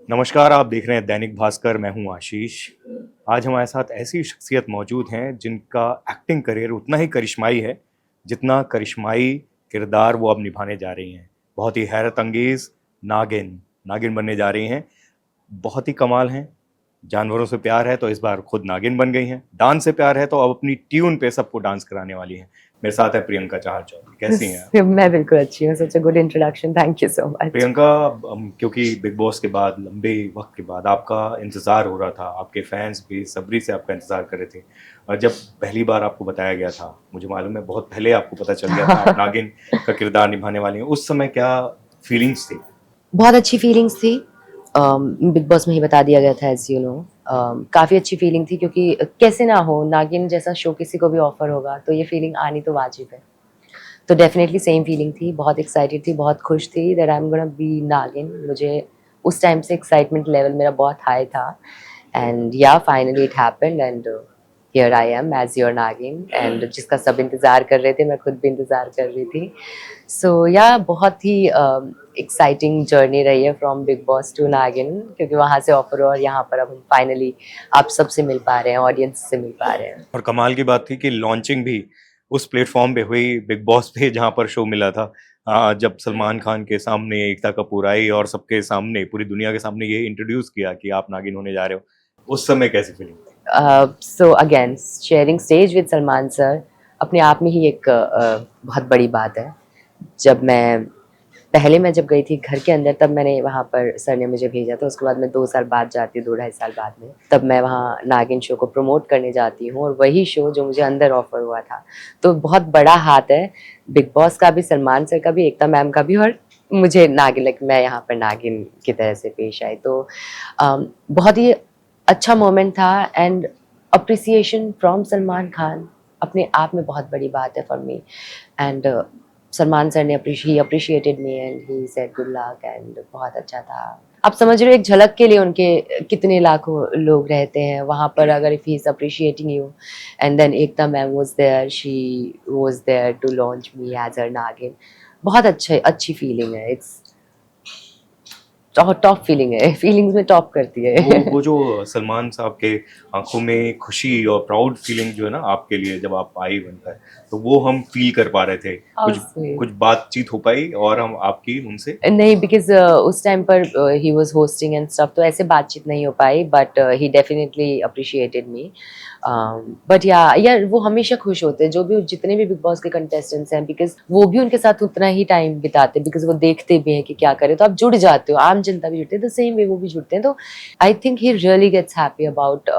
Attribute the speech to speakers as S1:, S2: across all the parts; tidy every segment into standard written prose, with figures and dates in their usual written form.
S1: नमस्कार, आप देख रहे हैं दैनिक भास्कर। मैं हूं आशीष। आज हमारे साथ ऐसी शख्सियत मौजूद हैं जिनका एक्टिंग करियर उतना ही करिश्माई है जितना करिश्माई किरदार वो अब निभाने जा रही हैं। बहुत ही हैरत अंगेज नागिन नागिन बनने जा रही हैं। बहुत ही कमाल हैं। जानवरों से प्यार है तो इस बार खुद नागिन बन गई हैं। डांस से प्यार है तो अब अपनी ट्यून पे सबको डांस कराने वाली हैं। मेरे साथ है प्रियंका चाहर चौधरी। कैसी हैं आप?
S2: मैं बिल्कुल अच्छी हूँ। Such a good introduction, thank you so much.
S1: Priyanka, क्योंकि बिग बॉस के बाद लंबे वक्त के बाद आपका इंतज़ार हो रहा था, आपके फैंस बेसब्री से आपका इंतज़ार कर रहे थे। और जब पहली बार आपको बताया गया था, मुझे मालूम है बहुत पहले आपको पता चल गया था आप नागिन का किरदार निभाने वाली हैं, उस समय क्या फीलिंग्स थी?
S2: बहुत अच्छी फीलिंग्स थी। बिग बॉस में ही बता दिया गया था, एज यू नो। काफ़ी अच्छी फीलिंग थी क्योंकि कैसे ना हो, नागिन जैसा शो किसी को भी ऑफर होगा तो ये फीलिंग आनी तो वाजिब है। तो डेफिनेटली सेम फीलिंग थी। बहुत एक्साइटेड थी, बहुत खुश थी that I am gonna be नागिन। मुझे उस टाइम से एक्साइटमेंट लेवल मेरा बहुत हाई था। And yeah finally it happened and here I am as your Naagin. And जिसका सब इंतज़ार कर रहे थे, मैं खुद भी इंतज़ार कर रही थी। सो या बहुत ही एक्साइटिंग जर्नी रही है फ्रॉम बिग बॉस टू नागिन, क्योंकि वहाँ से ऑफर और यहाँ पर अब हम फाइनली आप सबसे मिल पा रहे हैं, ऑडियंस से मिल पा रहे हैं।
S1: और कमाल की बात थी कि लॉन्चिंग भी उस प्लेटफॉर्म पे हुई, बिग बॉस पे, जहाँ पर शो मिला था। जब सलमान खान के सामने एकता कपूर आई और सबके सामने, पूरी दुनिया के सामने ये इंट्रोड्यूस किया कि आप नागिन होने जा रहे हो, उस समय कैसी फीलिंग थी?
S2: So again sharing stage with Salman sir अपने आप में ही एक बहुत बड़ी बात है। मैं जब गई थी घर के अंदर, तब मैंने वहाँ पर सर ने मुझे भेजा था। उसके बाद मैं 2 साल बाद जाती हूँ, 2 ढाई साल बाद में, तब मैं वहाँ नागिन शो को प्रमोट करने जाती हूँ, और वही शो जो मुझे अंदर ऑफर हुआ था। तो बहुत बड़ा हाथ है बिग बॉस का भी, सलमान सर का भी, एकता मैम का भी, और मुझे नागिन, लाइक मैं यहाँ पर नागिन की तरह से पेश आई। तो बहुत ही अच्छा मोमेंट था। And appreciation from Salman Khan अपने आप में बहुत बड़ी बात है for me. And Salman sir ने appreciated me and he said good luck, and बहुत अच्छा था। आप समझ रहे हो, एक झलक के लिए उनके कितने लाखों लोग रहते हैं वहाँ पर। अगर if he is appreciating you, and then Ekta ma'am was there, she was there to launch me as a Naagin. बहुत अच्छी फीलिंग है। इट्स टॉप फीलिंग है। फीलिंग्स में टॉप करती
S1: वो
S2: है।
S1: वो जो सलमान साहब के आंखों में खुशी और प्राउड फीलिंग जो है ना आपके लिए, जब आप आई बनकर, तो वो हम फील कर पा रहे थे।
S2: हाउ
S1: कुछ
S2: स्वीट।
S1: कुछ बातचीत हो पाई और हम आपकी उनसे।
S2: नहीं, बिकॉज उस टाइम पर he was hosting and stuff, तो ऐसे बातचीत नहीं हो पाई, but he definitely appreciated me. But yeah वो हमेशा खुश होते हैं, जो भी जितने भी बिग बॉस के कंटेस्टेंट्स हैं, बिकॉज वो भी उनके साथ उतना ही टाइम बिताते हैं, बिकॉज वो देखते भी हैं कि क्या करे, तो आप जुड़ जाते हो, आम जनता भी जुड़ते हैं, द सेम वे वो भी जुड़ते हैं। तो I think he really gets happy about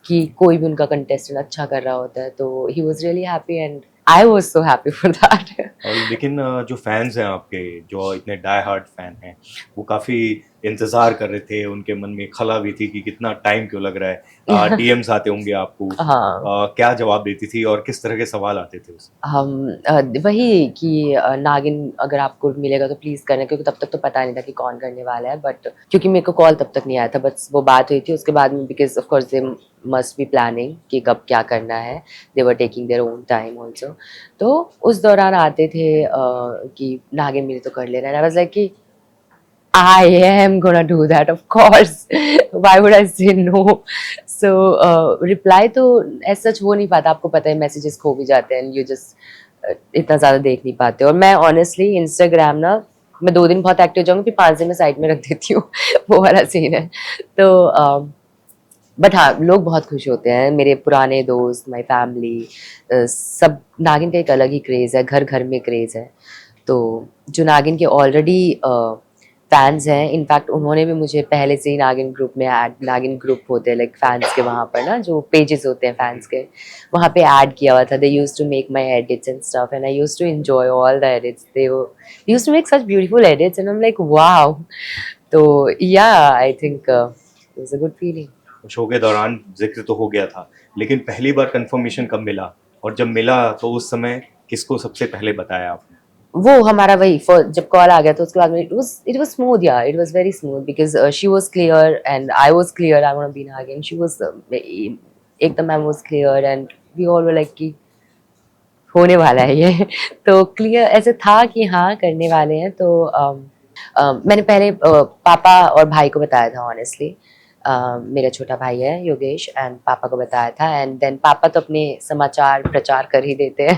S2: कि कोई भी उनका कंटेस्टेंट अच्छा कर रहा होता है। तो he was really happy and I was so happy for that.
S1: और लेकिन जो फैंस हैं आपके, जो इतने डाई हार्ड फैन हैं, वो काफ़ी इंतज़ार कर रहे थे। उनके मन में खला भी थी कि कितना टाइम क्यों लग रहा है। डीएम्स आते होंगे आपको,
S2: हाँ।
S1: क्या जवाब देती थी और किस तरह के सवाल आते थे उसमें?
S2: हम वही कि नागिन अगर आपको मिलेगा तो प्लीज़ करना, क्योंकि तब तक तो पता नहीं था कि कौन करने वाला है, बट क्योंकि मेरे को कॉल तब तक नहीं आया था, बस वो बात हुई थी उसके बाद में, because of course they must be planning कि कब क्या करना है। They were taking their own time also. तो उस दौरान आते थे कि नागिन मिली तो कर लेना, एंड आई वाज़ लाइक कि I am gonna do that, of course. Why would I say no? So reply तो as such हो नहीं पाता, आपको पता है मैसेजेस खो भी जाते हैं, you just इतना ज़्यादा देख नहीं पाते। और मैं honestly इंस्टाग्राम ना, मैं 2 दिन बहुत एक्टिव हो जाऊँगी, फिर 5 दिन में साइड में रख देती हूँ। वो वाला सीन है। तो बट हाँ, लोग बहुत खुश होते हैं, मेरे पुराने दोस्त, माई फैमिली, सब। नागिन का एक अलग ही क्रेज़ है, घर घर में क्रेज़ है। तो जो नागिन के ऑलरेडी फैंस हैं, इनफैक्ट उन्होंने भी मुझे पहले से ही नागिन ग्रुप में ऐड, नागिन ग्रुप होते हैं लाइक फैंस के, वहाँ पर ना जो पेजेस होते हैं फैंस के, वहाँ पे ऐड किया हुआ था। They used to make my edits and stuff and I used to enjoy all the edits. They used to make such beautiful edits and I am like wow. तो yeah I think it was a good feeling.
S1: Show के दौरान जिक्र तो हो गया था, लेकिन पहली बार कंफर्मेशन कब मिला? और जब मिला तो उस समय किसको सबसे पहले बताया आपने?
S2: वो हमारा वही जब कॉल आ गया तो उसके बाद में it was smooth, yeah it was very smooth, because she was clear and I was clear I want to be Naagin. She was, एकदम ma'am was clear and we all were like कि होने वाला है ये। तो क्लियर ऐसे था कि हाँ करने वाले हैं। तो मैंने पहले पापा और भाई को बताया था ऑनेस्टली। मेरा छोटा भाई है योगेश, एंड पापा को बताया था, एंड देन पापा तो अपने समाचार प्रचार कर ही देते हैं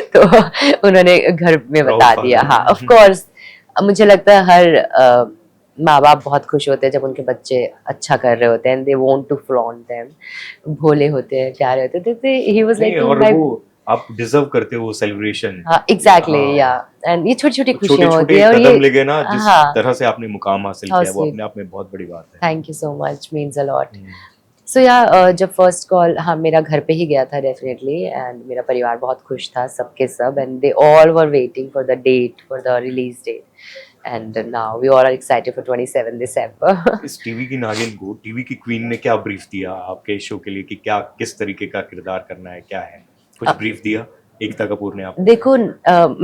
S2: तो उन्होंने घर में
S1: Proud
S2: बता
S1: father.
S2: दिया। हाँ, ऑफ कोर्स मुझे लगता है हर माँ बाप बहुत खुश होते हैं जब उनके बच्चे अच्छा कर रहे होते हैं, they want to flaunt them. भोले होते हैं, प्यारे होते हैं, ही वाज
S1: नहीं,
S2: लाइक
S1: और
S2: माय।
S1: वो आप डिजर्व करते हो वो सेलिब्रेशन।
S2: हाँ एग्जैक्टली,
S1: हाँ,
S2: या एंड ये छोटी छोटी
S1: छोटे
S2: खुशियां होती
S1: छोटे
S2: है, और ये
S1: कदम लेके ना जिस
S2: हाँ,
S1: तरह से आपने मुकाम हासिल
S2: हाउ
S1: किया है, वो
S2: स्वीट,
S1: अपने आप में बहुत बड़ी बात है।
S2: Thank you so much, means a lot.
S1: Hmm.
S2: So yeah जब फर्स्ट कॉल, हाँ, मेरा घर पे ही गया था डेफिनेटली, एंड मेरा परिवार बहुत खुश था, सबके सब, and they all were waiting for the date, for the release date, and now we all are excited for 27 December.
S1: इस टीवी की नागिन को टीवी की क्वीन ने क्या ब्रीफ दिया आपके शो के लिए कि क्या किस तरीके का किरदार करना है, क्या है, कुछ ब्रीफ दिया एकता कपूर ने आपको?
S2: देखो,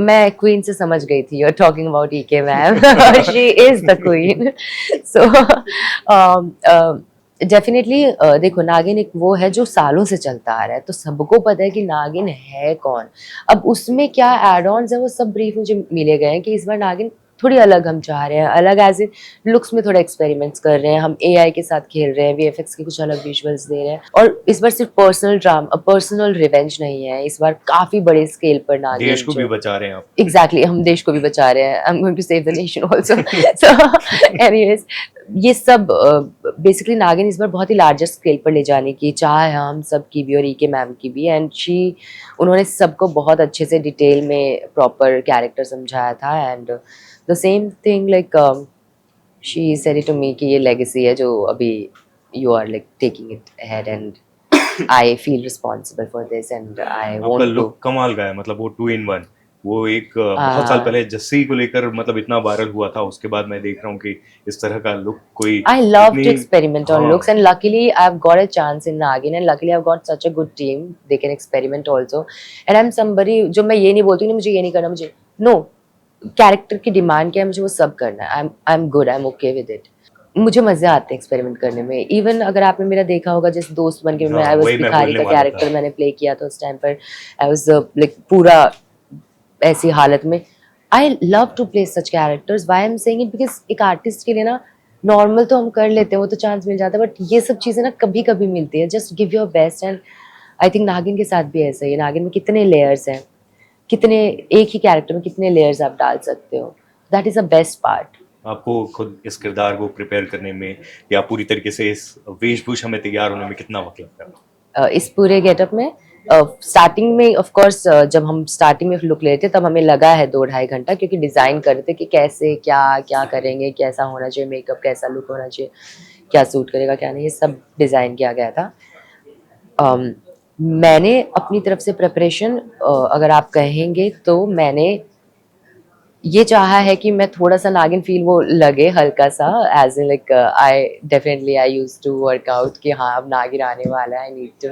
S2: मैं क्वीन से समझ गई थी, यू आर टॉकिंग अबाउट ईके ma'am, she is the queen. So definitely देखो, नागिन एक वो है जो सालों से चलता आ रहा है, तो सबको पता है कि नागिन है कौन। अब उसमें क्या एड ऑन्स है वो सब ब्रीफ मुझे मिले गए हैं कि इस बार नागिन थोड़ी अलग हम चाह रहे हैं, अलग एज इन लुक्स में थोड़ा एक्सपेरिमेंट्स कर रहे हैं, हम एआई के साथ खेल रहे हैं, वीएफएक्स के कुछ अलग विजुअल्स दे रहे हैं, और इस बार सिर्फ पर्सनल ड्रामा, पर्सनल रिवेंज नहीं है, इस बार काफी बड़े स्केल पर नागिन
S1: देश को भी
S2: जो
S1: बचा रहे हैं आप।
S2: एग्जैक्टली हम देश को भी बचा रहे हैं, I am going to save the nation also. So anyways, ये सब बेसिकली नागिन इस बार बहुत ही लार्जर स्केल पर ले जाने की चाह है हम सब की भी, और ईके मैम की भी, एंड उन्होंने सबको बहुत अच्छे से डिटेल में प्रॉपर कैरेक्टर समझाया था, and the same thing like she said it to me कि ये लेगेसी है जो अभी you are like taking it ahead, and I feel responsible for this, and I
S1: आपका
S2: वांट टू।
S1: लुक कमाल का है, मतलब वो 2 in 1। वो एक बहुत साल पहले जस्सी को लेकर मतलब इतना वायरल हुआ था, उसके बाद मैं देख रहा हूँ कि इस तरह का लुक कोई
S2: I love
S1: इतनी।
S2: to experiment on looks,
S1: हाँ,
S2: and luckily I've got a chance in Nagin, and luckily I've got such a good team. They can experiment also, and I'm somebody जो मैं ये नहीं बोलती हूँ मुझे ये नहीं करना, मुझे no, कैरेक्टर की डिमांड क्या है, मुझे वो सब करना है। I'm good, I'm okay with it. मुझे मजे आते हैं एक्सपेरिमेंट करने में। इवन अगर आपने मेरा देखा होगा, जिस दोस्त बन के मैं,
S1: हाँ,
S2: आई वाज
S1: वही मैं
S2: भिखारी
S1: बोलने
S2: का
S1: वाला
S2: कैरेक्टर
S1: था।
S2: मैंने प्ले किया था उस टाइम पर, आई वाज लाइक पूरा ऐसी हालत में। I love to play such characters, why I am saying it, because एक आर्टिस्ट के लिए ना नॉर्मल तो हम कर लेते हैं, वो तो चांस मिल जाता है, बट ये सब चीज़ें ना कभी कभी मिलती है। Just give your best, and I think नागिन के साथ भी ऐसा ही है। नागिन में कितने लेयर्स हैं, कितने एक ही कैरेक्टर में कितने लेयर्स आप डाल सकते हो, that is the best part.
S1: आपको खुद इस किरदार को प्रिपेयर करने में या पूरी तरीके से इस वेशभूषा में तैयार होने में कितना वक्त लगता है?
S2: इस पूरे गेटअप में स्टार्टिंग में ऑफ कोर्स जब हम स्टार्टिंग में लुक लेते तब हमें लगा है 2-2.5 घंटा, क्योंकि डिज़ाइन कर रहे थे कि कैसे क्या क्या करेंगे, कैसा होना चाहिए मेकअप, कैसा लुक होना चाहिए, क्या सूट करेगा क्या नहीं, ये सब डिज़ाइन किया गया था। मैंने अपनी तरफ से प्रिपरेशन, अगर आप कहेंगे तो मैंने ये चाहा है कि मैं थोड़ा सा नागिन फील वो लगे हल्का सा, as in like I definitely I use to work out कि हाँ अब नागिन आने वाला है, आई नीड टू।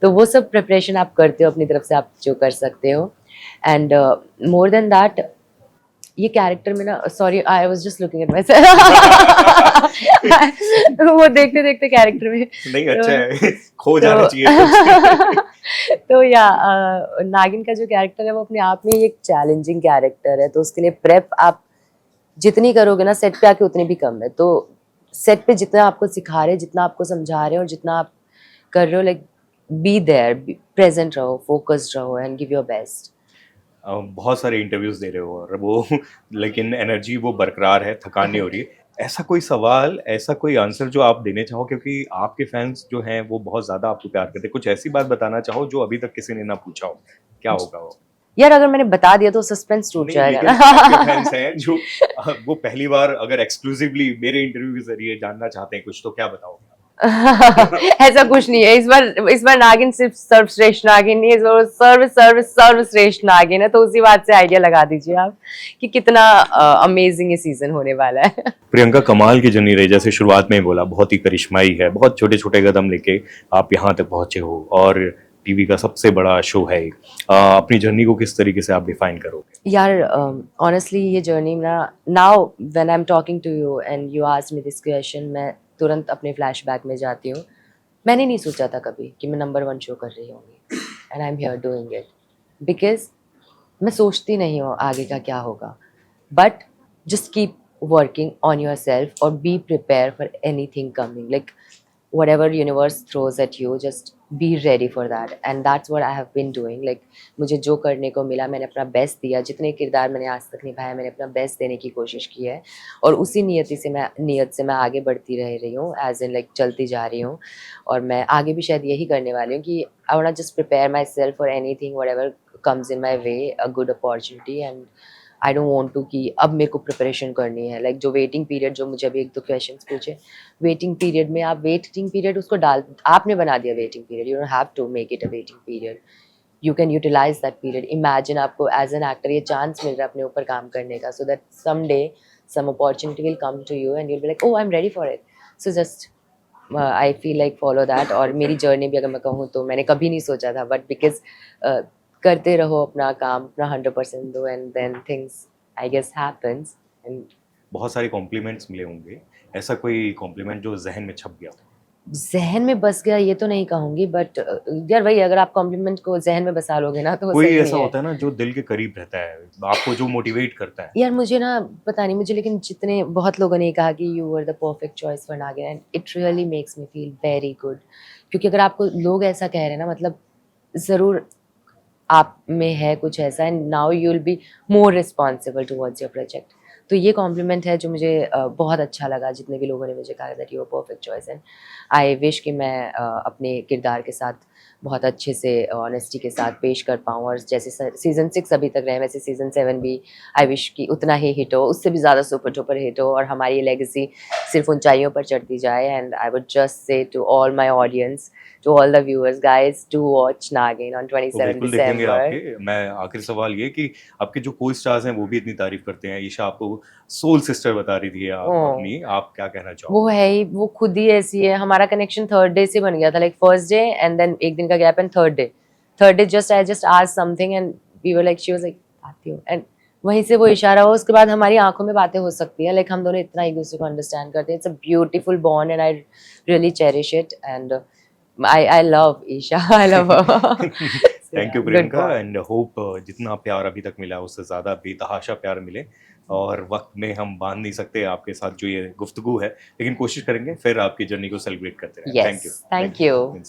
S2: तो वो सब प्रिपरेशन आप करते हो अपनी तरफ से, आप जो कर सकते हो, एंड मोर देन दैट ये कैरेक्टर में ना, sorry I was just looking at my self वो देखते देखते कैरेक्टर में
S1: नहीं,
S2: तो
S1: अच्छा है, खो
S2: तो
S1: जाना चाहिए कुछ।
S2: तो या नागिन का जो कैरेक्टर है वो अपने आप में ही एक चैलेंजिंग कैरेक्टर है, तो उसके लिए प्रेप आप जितनी करोगे ना सेट पे आके उतनी भी कम है। तो सेट पे जितना आपको सिखा रहे हैं, जितना आपको समझा रहे हैं, और जितना आप कर रहे हो, लाइक बी देयर, प्रेजेंट रहो, फोकस्ड रहो, एंड गिव योर बेस्ट।
S1: बहुत सारे इंटरव्यूज दे रहे हो और वो लेकिन एनर्जी वो बरकरार है, थकान नहीं हो रही है। ऐसा कोई सवाल, ऐसा कोई आंसर जो आप देने चाहो, क्योंकि आपके फैंस जो हैं वो बहुत ज्यादा आपको प्यार करते हैं, कुछ ऐसी बात बताना चाहो जो अभी तक किसी ने ना पूछा हो, क्या होगा वो?
S2: यार अगर मैंने बता दिया तो सस्पेंस टूट
S1: नहीं,
S2: जाएगा
S1: लेकिन
S2: ना।
S1: आपके फैंस हैं जो वो पहली बार अगर एक्सक्लूसिवली मेरे इंटरव्यू के जरिए जानना चाहते हैं कुछ, तो क्या बताओगे?
S2: ऐसा कुछ नहीं है इस बार नागिन सिर्फ सर्वश्रेष्ठ नागिन नहीं है, इस बार सर्वश्रेष्ठ नागिन है, तो उसी बात से आइडिया लगा दीजिए आप कि कितना अमेजिंग ये सीजन होने वाला है।
S1: प्रियंका कमाल की जर्नी रही, जैसे शुरुआत में ही बोला, बहुत ही करिश्माई है, बहुत छोटे छोटे कदम लेके आप यहाँ तक पहुंचे हो और टीवी का सबसे बड़ा शो है। अपनी जर्नी को किस तरीके से आप डिफाइन करोगे?
S2: यार ऑनेस्टली ये जर्नी ना, now when I am talking to you and you asked me this question, मैं तुरंत अपने फ्लैशबैक में जाती हूँ। मैंने नहीं सोचा था कभी कि मैं नंबर 1 शो कर रही होंगी, and I am here doing it, because मैं सोचती नहीं हूँ आगे का क्या होगा, but just keep working on yourself or be prepared for anything coming, like whatever universe throws at you, just be ready for that. And that's what I have been doing. Like मुझे जो करने को मिला मैंने अपना best दिया, जितने किरदार मैंने आज तक निभाया मैंने अपना बेस्ट देने की कोशिश की है, और उसी नियत से मैं आगे बढ़ती रह रही हूँ, एज इन लाइक चलती जा रही हूँ। और मैं आगे भी शायद यही करने वाली हूँ कि I want just prepare myself for anything whatever comes in my way, a good opportunity, and I don't want to कि अब मेरे को प्रिपरेशन करनी है। लाइक जो वेटिंग पीरियड, जो मुझे अभी एक दो क्वेश्चंस पूछे, वेटिंग पीरियड में आप वेटिंग पीरियड उसको डाल, आपने बना दिया waiting period, you don't have to make it a waiting period, you can utilize that period. Imagine आपको एज एन एक्टर ये चांस मिल रहा है अपने ऊपर काम करने का, so that some day some opportunity will come to you and you will be like oh I am ready for it. So just I feel like follow that. और मेरी जर्नी भी अगर मैं कहूँ तो मैंने कभी नहीं सोचा था, बट बिकॉज करते रहो अपना काम, अपना 100% दो, and then things I guess happens. And
S1: बहुत सारे कॉम्प्लीमेंट्स मिले होंगे, ऐसा कोई कॉम्प्लीमेंट जो जहन में छप गया हो?
S2: जहन में बस गया ये तो नहीं कहूँगी, बट यार वही, अगर आप कॉम्प्लीमेंट को जहन में बसा लोगे ना तो वो
S1: कोई
S2: सही
S1: ऐसा
S2: नहीं है।
S1: होता है ना जो दिल के करीब रहता है, आपको जो मोटिवेट करता है?
S2: यार मुझे ना पता नहीं, मुझे लेकिन जितने बहुत लोगों ने कहा कि you are the perfect choice for Naagin, and it really makes me feel very good. क्योंकि अगर आपको लोग ऐसा कह रहे हैं ना, मतलब ज़रूर आप में है कुछ ऐसा, and now you will be more responsible towards your project. तो ये कॉम्प्लीमेंट है जो मुझे बहुत अच्छा लगा, जितने भी लोगों ने मुझे कहा that you are perfect choice. And I wish कि मैं अपने किरदार के साथ बहुत अच्छे से ऑनेस्टी के साथ पेश कर पाऊँ, और जैसे सीज़न 6 अभी तक रहे वैसे सीज़न 7 भी आई विश कि उतना ही हिट हो, उससे भी ज़्यादा सुपर डुपर हिट हो, और हमारी ये लेगेसी सिर्फ ऊंचाइयों पर चढ़ती जाए। And I would just say to all my audience, to all the viewers, guys, do watch Nagin on
S1: तो
S2: 27
S1: बिल्कुल देखेंगे
S2: December.
S1: आपके। मैं आखिरी सवाल ये कि आपके जो को स्टार्स हैं वो भी इतनी तारीफ करते हैं, ईशा आपको सोल सिस्टर बता रही थी आप
S2: ओह,
S1: अपनी, आप क्या कहना
S2: वो
S1: चाहोगे?
S2: है ही, वो खुद ही ऐसी है। हमारा कनेक्शन थर्ड डे से बन गया था, like first day and then एक दिन का gap, and third day just I just asked something and we were like, she was like आती हूँ, एंड वहीं से वो इशारा हुआ, उसके बाद हमारी आंखों में बातें हो सकती है। लाइक हम दोनों इतना एक दूसरे को अंडरस्टैंड करते हैं। It's a beautiful bond and I really cherish it, and I love Isha. I love her. So,
S1: thank you
S2: yeah, good
S1: Priyanka,
S2: point.
S1: And hope जितना प्यार अभी तक मिला उससे ज़्यादा बेतहाशा प्यार मिले। और वक्त में हम बांध नहीं सकते आपके साथ जो ये गुफ्तगू है, लेकिन कोशिश करेंगे फिर आपकी जर्नी को सेलिब्रेट करते रहें। Thank you.
S2: Yes, thank you.